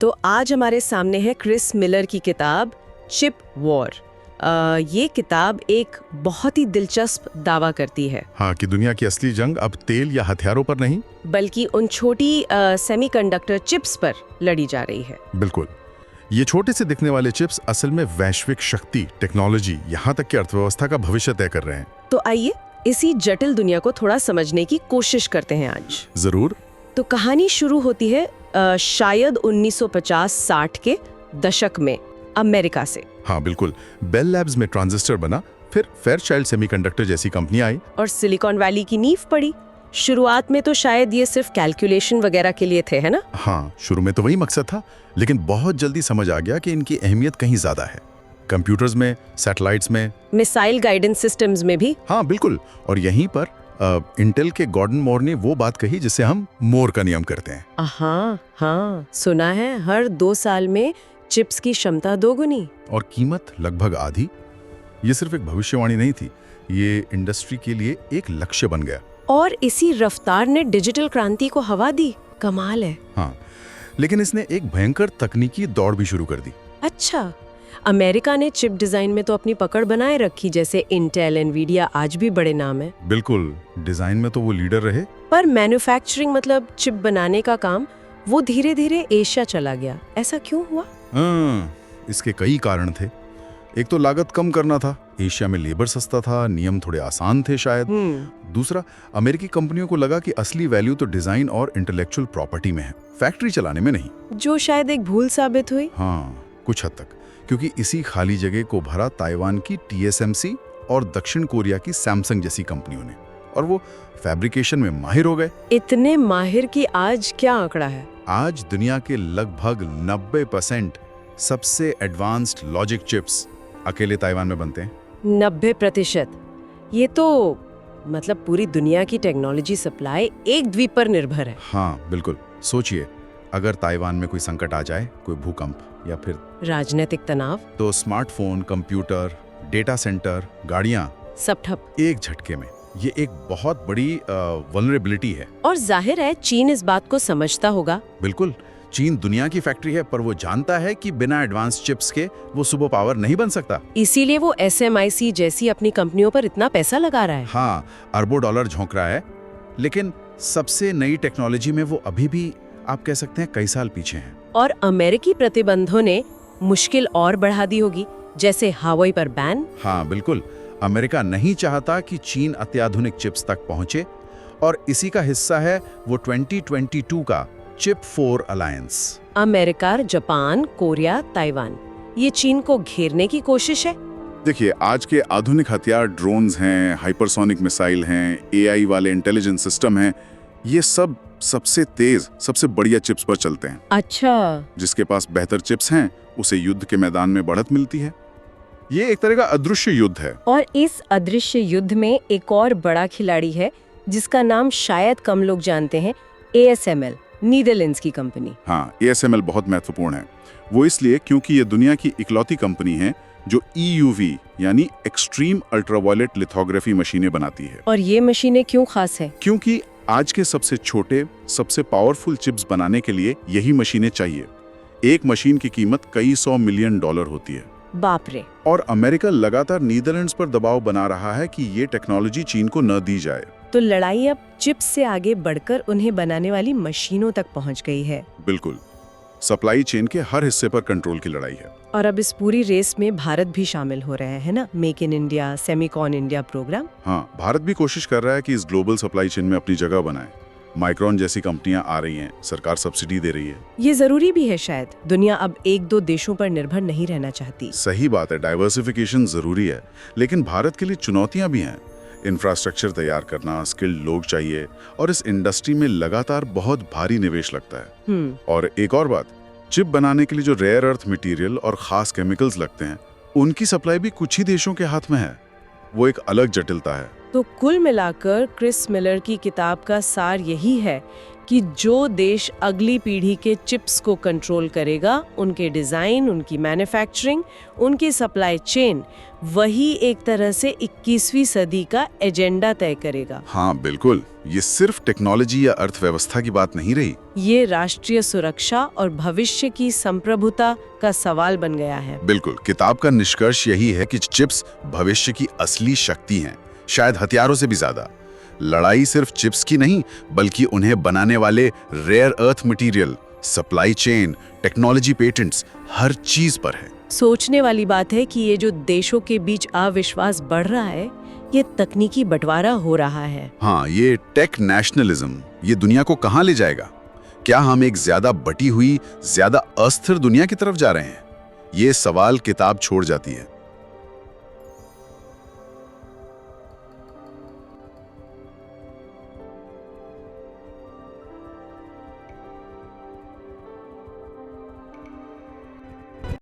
तो आज हमारे सामने है क्रिस मिलर की किताब चिप वॉर। ये किताब एक बहुत ही दिलचस्प दावा करती है। हाँ, कि दुनिया की असली जंग अब तेल या हथियारों पर नहीं, बल्कि उन छोटी सेमीकंडक्टर चिप्स पर लड़ी जा रही है। बिल्कुल। ये छोटे से दिखने वाले चिप्स असल में वैश्विक शक्ति, टेक्नोलॉजी, यहाँ तक कि अर्थव्यवस्था का भविष्य तय कर रहे हैं। तो आइए इसी जटिल दुनिया को थोड़ा समझने की कोशिश करते हैं आज। जरूर। तो कहानी शुरू होती है शायद 1950-60 के दशक में अमेरिका से। हाँ बिल्कुल। बेल लैब्स में ट्रांजिस्टर बना, फिर फेयरचाइल्ड सेमीकंडक्टर जैसी कंपनी आई और सिलिकॉन वैली की नींव पड़ी। शुरुआत में तो शायद ये सिर्फ कैलकुलेशन वगैरह के लिए थे, है ना? हाँ, शुरू में तो वही मकसद था, लेकिन बहुत जल्दी समझ आ गया कि इनकी अहमियत कहीं ज्यादा है। कंप्यूटर्स में, सैटेलाइट्स में, मिसाइल गाइडेंस सिस्टम्स में भी। हाँ बिल्कुल। और यहीं पर इंटेल के गॉर्डन मोर ने वो बात कही जिसे हम मोर का नियम करते हैं। हाँ, सुना है हर 2 साल में चिप्स की क्षमता दोगुनी और कीमत लगभग आधी। ये सिर्फ एक भविष्यवाणी नहीं थी, ये इंडस्ट्री के लिए एक लक्ष्य बन गया। और इसी रफ्तार ने डिजिटल क्रांति को हवा दी। कमाल है। हाँ, लेकिन इसने एक भयंकर तकनीकी दौड़ भी शुरू कर दी। अच्छा, अमेरिका ने चिप डिजाइन में तो अपनी पकड़ बनाए रखी, जैसे इंटेल, एनवीडिया आज भी बड़े नाम है। बिल्कुल, डिजाइन में तो वो लीडर रहे, पर मैन्युफैक्चरिंग मतलब चिप बनाने का काम वो धीरे धीरे एशिया चला गया। ऐसा क्यों हुआ? इसके कई कारण थे। एक तो लागत कम करना था, एशिया में लेबर सस्ता था, नियम थोड़े आसान थे शायद। दूसरा, अमेरिकी कंपनियों को लगा कि असली वैल्यू तो डिजाइन और इंटेलेक्चुअल प्रॉपर्टी में है, फैक्ट्री चलाने में नहीं। जो शायद एक भूल साबित हुई। हाँ, कुछ हद तक, क्योंकि इसी खाली जगह को भरा ताइवान की TSMC और दक्षिण कोरिया की सैमसंग जैसी कंपनियों ने, और वो फैब्रिकेशन में माहिर हो गए। इतने माहिर की आज क्या आंकड़ा है? आज दुनिया के लगभग 90% सबसे एडवांस्ड लॉजिक चिप्स अकेले ताइवान में बनते हैं। 90%? ये तो मतलब पूरी दुनिया की टेक्नोलॉजी सप्लाई एक द्वीप पर निर्भर है। हाँ बिल्कुल। सोचिए, अगर ताइवान में कोई संकट आ जाए, कोई भूकंप या फिर राजनीतिक तनाव, तो स्मार्टफोन, कंप्यूटर, डेटा सेंटर, गाड़ियां सब ठप। एक झटके में। ये एक बहुत बड़ी वल्नरेबिलिटी है। और जाहिर है चीन इस बात को समझता होगा। बिल्कुल। चीन दुनिया की फैक्ट्री है, पर वो जानता है कि बिना एडवांस चिप्स के वो सुपर पावर नहीं बन सकता। इसीलिए वो SMIC जैसी अपनी कंपनियों पर इतना पैसा लगा रहा है। हाँ, अरबों डॉलर झोंक रहा है, लेकिन सबसे नई टेक्नोलॉजी में वो अभी भी, आप कह सकते हैं, कई साल पीछे हैं। और अमेरिकी प्रतिबंधों ने मुश्किल और बढ़ा दी होगी, जैसे हवाई पर बैन। हाँ बिल्कुल। अमेरिका नहीं चाहता कि चीन अत्याधुनिक चिप्स तक पहुंचे, और इसी का हिस्सा है वो 2022 का chip 4 alliance. America, Japan, Korea, Taiwan, ये चीन को घेरने की कोशिश है। देखिए, आज के आधुनिक हथियार ड्रोन्स हैं, हाइपरसोनिक मिसाइल हैं, AI वाले इंटेलिजेंस सिस्टम हैं, ये सब सबसे तेज, सबसे बढ़िया चिप्स पर चलते हैं। अच्छा। जिसके पास बेहतर चिप्स हैं, उसे युद्ध के मैदान में बढ़त मिलती है। ये एक तरह का अदृश्य युद्ध है। और इस अदृश्य युद्ध में एक और बड़ा खिलाड़ी है जिसका नाम शायद कम लोग जानते हैं, ASML, नीदरलैंड्स की कंपनी। हाँ, ASML बहुत महत्वपूर्ण है। वो इसलिए क्योंकि ये दुनिया की इकलौती कंपनी है जो EUV यानी एक्सट्रीम अल्ट्रावायलेट लिथोग्राफी मशीनें बनाती है। और ये मशीनें क्यों खास है? क्योंकि आज के सबसे छोटे, सबसे पावरफुल चिप्स बनाने के लिए यही मशीनें चाहिए। एक मशीन की कीमत कई $100 मिलियन होती है। बाप रे। और अमेरिका लगातार नीदरलैंड्स पर दबाव बना रहा है कि ये टेक्नोलॉजी चीन को न दी जाए। तो लड़ाई अब चिप्स से आगे बढ़कर उन्हें बनाने वाली मशीनों तक पहुंच गई है। बिल्कुल। सप्लाई चेन के हर हिस्से पर कंट्रोल की लड़ाई है। और अब इस पूरी रेस में भारत भी शामिल हो रहा है ना, make in India, semicon India program. हाँ, भारत भी कोशिश कर रहा है कि इस ग्लोबल सप्लाई चेन में अपनी जगह बनाए। माइक्रॉन जैसी कंपनियां आ रही हैं, सरकार सब्सिडी दे रही है। ये जरूरी भी है शायद, दुनिया अब 1-2 देशों पर निर्भर नहीं रहना चाहती। सही बात है, डाइवर्सिफिकेशन जरूरी है, लेकिन भारत के लिए चुनौतियां भी हैं। इंफ्रास्ट्रक्चर तैयार करना, स्किल्ड लोग चाहिए, और इस इंडस्ट्री में लगातार बहुत भारी निवेश लगता है। और एक और बात, चिप बनाने के लिए जो रेयर अर्थ मटेरियल और खास केमिकल्स लगते हैं, उनकी सप्लाई भी कुछ ही देशों के हाथ में है। वो एक अलग जटिलता है। तो कुल मिलाकर क्रिस मिलर की किताब का सार यही है कि जो देश अगली पीढ़ी के चिप्स को कंट्रोल करेगा, उनके डिजाइन, उनकी मैन्युफैक्चरिंग, उनकी सप्लाई चेन, वही एक तरह से 21वीं सदी का एजेंडा तय करेगा। हाँ बिल्कुल, ये सिर्फ टेक्नोलॉजी या अर्थव्यवस्था की बात नहीं रही। ये राष्ट्रीय सुरक्षा और भविष्य की संप्रभुता का सवाल बन गया है। बिल्कुल, किताब का निष्कर्ष यही है कि चिप्स भविष्य की असली शक्ति हैं, शायद हथियारों से भी ज्यादा। लड़ाई सिर्फ चिप्स की नहीं, बल्कि उन्हें बनाने वाले rare earth material, supply chain, technology patents, हर चीज पर है। सोचने वाली बात है कि ये जो देशों के बीच अविश्वास बढ़ रहा है, ये तकनीकी बंटवारा हो रहा है। हाँ, ये टेक नेशनलिज्म ये दुनिया को कहाँ ले जाएगा? क्या हम एक ज्यादा बटी हुई, ज्यादा अस्थिर दुनिया की तरफ जा रहे हैं? ये सवाल किताब छोड़ जाती है।